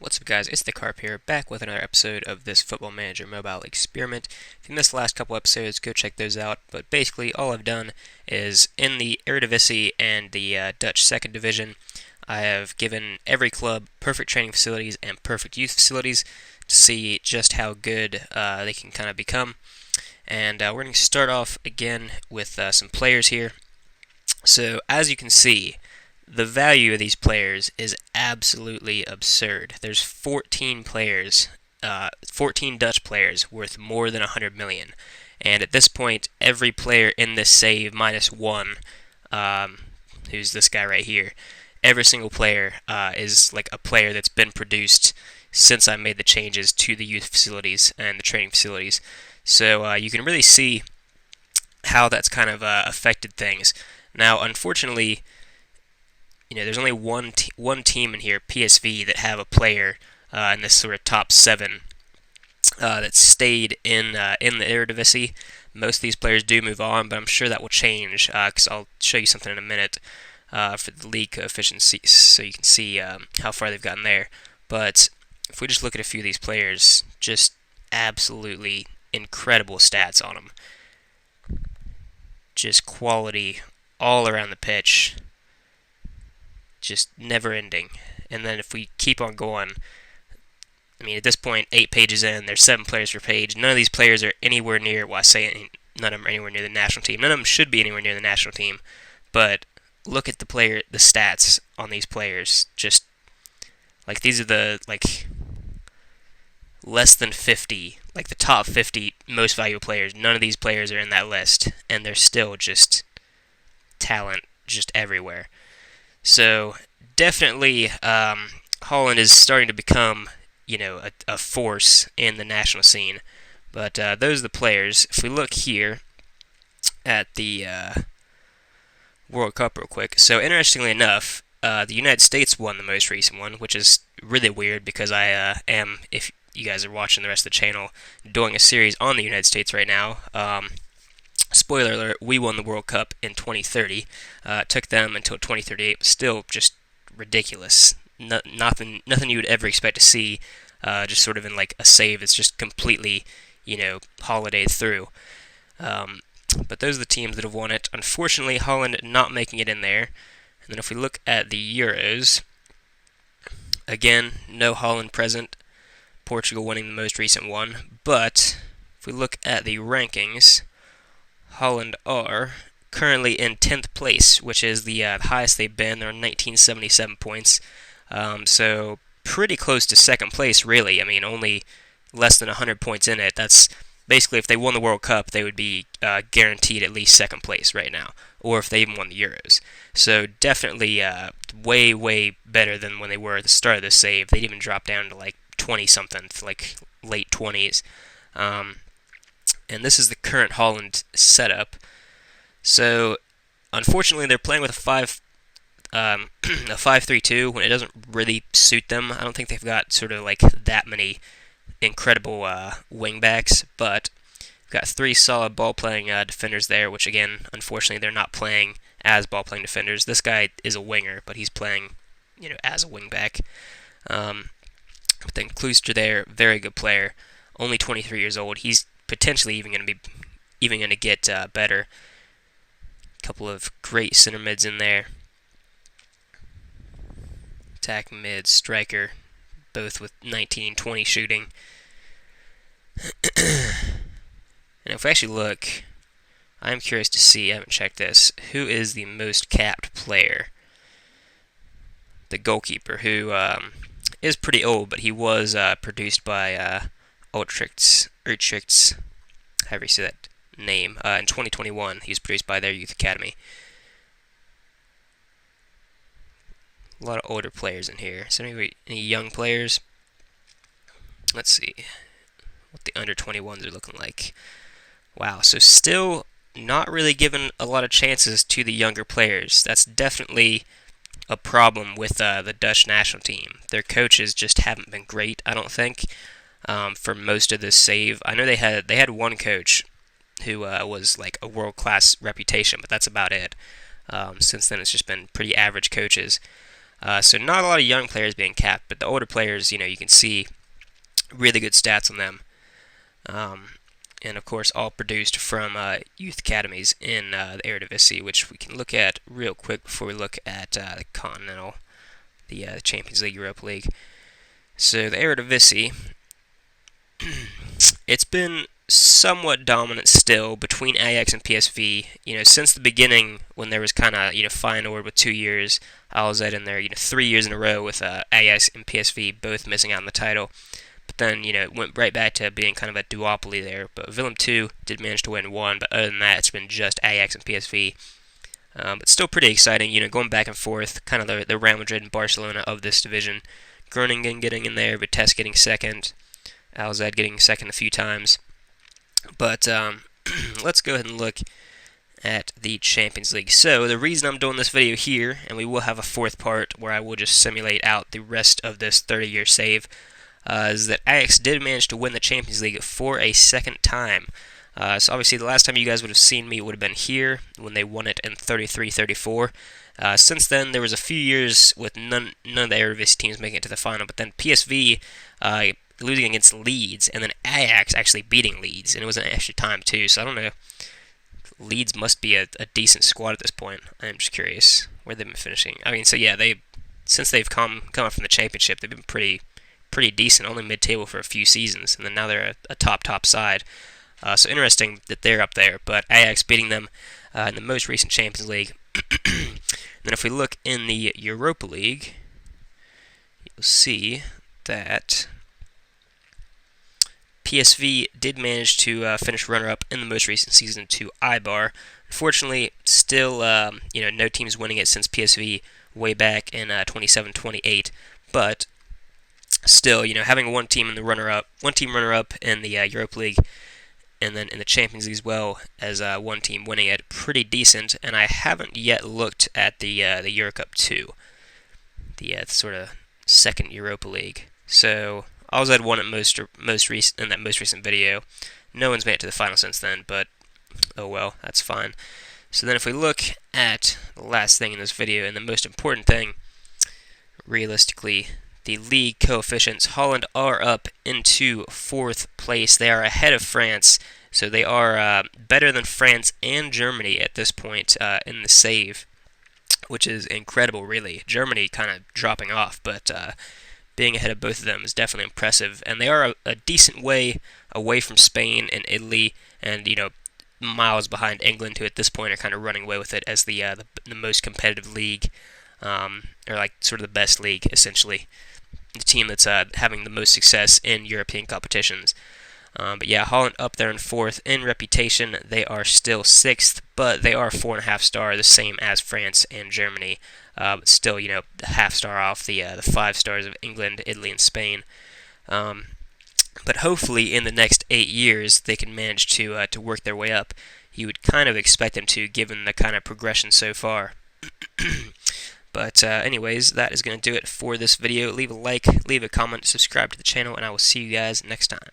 What's up, guys? It's the Carp here, back with another episode of this Football Manager mobile experiment. If you missed the last couple episodes, go check those out. But basically, all I've done is in the Eredivisie and the Dutch Second Division, I have given every club perfect training facilities and perfect youth facilities to see just how good they can kind of become. And we're going to start off again with some players here. So, as you can see, the value of these players is absolutely absurd. There's 14 players, 14 Dutch players worth more than 100 million. And at this point, every player in this save minus one, who's this guy right here, every single player is like a player that's been produced since I made the changes to the youth facilities and the training facilities. So you can really see how that's kind of affected things. Now, unfortunately, there's only one team in here, PSV, that have a player in this sort of top seven that stayed in the Eredivisie. Most of these players do move on, but I'm sure that will change because I'll show you something in a minute for the league coefficients, so you can see how far they've gotten there. But if we just look at a few of these players, just absolutely incredible stats on them. Just quality all around the pitch. Just never ending. And then if we keep on going, I mean, at this point, 8 pages in, there's 7 players per page. None of these players are anywhere near, well, I say none of them are anywhere near the national team. None of them should be anywhere near the national team. But look at the stats on these players. Just, like, these are the, like, less than 50, like the top 50 most valuable players. None of these players are in that list. And they're still just talent just everywhere. So definitely, Holland is starting to become, a force in the national scene. But those are the players. If we look here at the World Cup real quick, so interestingly enough, the United States won the most recent one, which is really weird because I am, if you guys are watching the rest of the channel, doing a series on the United States right now. Spoiler alert, we won the World Cup in 2030. It took them until 2038, but still just ridiculous. Nothing you would ever expect to see, just sort of in like a save that's just completely, holidayed through. But those are the teams that have won it. Unfortunately, Holland not making it in there. And then if we look at the Euros, again, no Holland present. Portugal winning the most recent one. But if we look at the rankings, Holland are currently in 10th place, which is the highest they've been. They're on 1977 points. So pretty close to second place, really. I mean, only less than 100 points in it. That's basically, if they won the World Cup, they would be guaranteed at least second place right now, or if they even won the Euros. So definitely way, way better than when they were at the start of the save. They'd even dropped down to like 20-something, like late 20s. And this is the current Holland setup. So, unfortunately, they're playing with a 5-3-2 when it doesn't really suit them. I don't think they've got sort of like that many incredible wingbacks, but we've got 3 solid ball-playing defenders there, which again, unfortunately, they're not playing as ball-playing defenders. This guy is a winger, but he's playing, as a wingback. But then Klooster there, very good player, only 23 years old. He's potentially even going to get better. A couple of great center mids in there. Attack mid, striker, both with 19-20 shooting. And if we actually look, I'm curious to see, I haven't checked this, who is the most capped player? The goalkeeper, who is pretty old, but he was produced by Utrecht, however you say that name, in 2021. He was produced by their youth academy. A lot of older players in here. So any young players? Let's see what the under 21s are looking like. Wow, so still not really given a lot of chances to the younger players. That's definitely a problem with the Dutch national team. Their coaches just haven't been great, I don't think, for most of this save. I know they had one coach who was like a world-class reputation, but that's about it. Since then, it's just been pretty average coaches. So not a lot of young players being capped, but the older players, you can see really good stats on them. And of course, all produced from youth academies in the Eredivisie, which we can look at real quick before we look at the Continental, the Champions League, Europa League. So the Eredivisie, it's been somewhat dominant still between Ajax and PSV. Since the beginning, when there was kind of Feyenoord with 2 years, AZ in there, 3 years in a row with Ajax and PSV both missing out on the title. But then it went right back to being kind of a duopoly there. But Willem II did manage to win one, but other than that, it's been just Ajax and PSV. But still pretty exciting, going back and forth, kind of the Real Madrid and Barcelona of this division. Groningen getting in there, Vitesse getting second, AZ getting second a few times. But let's go ahead and look at the Champions League. So the reason I'm doing this video here, and we will have a fourth part where I will just simulate out the rest of this 30-year save, is that Ajax did manage to win the Champions League for a second time. So obviously the last time you guys would have seen me would have been here when they won it in 33-34. Since then, there was a few years with none of the Eredivisie teams making it to the final, but then PSV losing against Leeds, and then Ajax actually beating Leeds, and it was an extra time too, so I don't know. Leeds must be a decent squad at this point. I'm just curious where they've been finishing. So yeah, since they've come up from the Championship, they've been pretty decent, only mid-table for a few seasons, and then now they're a top side. So interesting that they're up there, but Ajax beating them in the most recent Champions League. Then if we look in the Europa League, you'll see that PSV did manage to finish runner-up in the most recent season to Eibar. Unfortunately, still no teams winning it since PSV way back in 27-28, but still, having one team runner-up in the Europa League, and then in the Champions League as well as one team winning it, pretty decent. And I haven't yet looked at the Euro Cup 2, the sort of second Europa League. So AZ won it most recent video. No one's made it to the final since then, but oh well, that's fine. So then if we look at the last thing in this video, and the most important thing, realistically, the league coefficients, Holland are up into 4th place. They are ahead of France, so they are better than France and Germany at this point in the save, which is incredible, really. Germany kind of dropping off, but being ahead of both of them is definitely impressive. And they are a decent way away from Spain and Italy, and miles behind England, who at this point are kind of running away with it as the most competitive league, or like sort of the best league, essentially. The team that's having the most success in European competitions. But yeah, Holland up there in 4th. In reputation, they are still 6th, but they are 4.5 star, the same as France and Germany. But still, half star off the 5 stars of England, Italy, and Spain. But hopefully, in the next 8 years, they can manage to work their way up. You would kind of expect them to, given the kind of progression so far. But anyways, that is going to do it for this video. Leave a like, leave a comment, subscribe to the channel, and I will see you guys next time.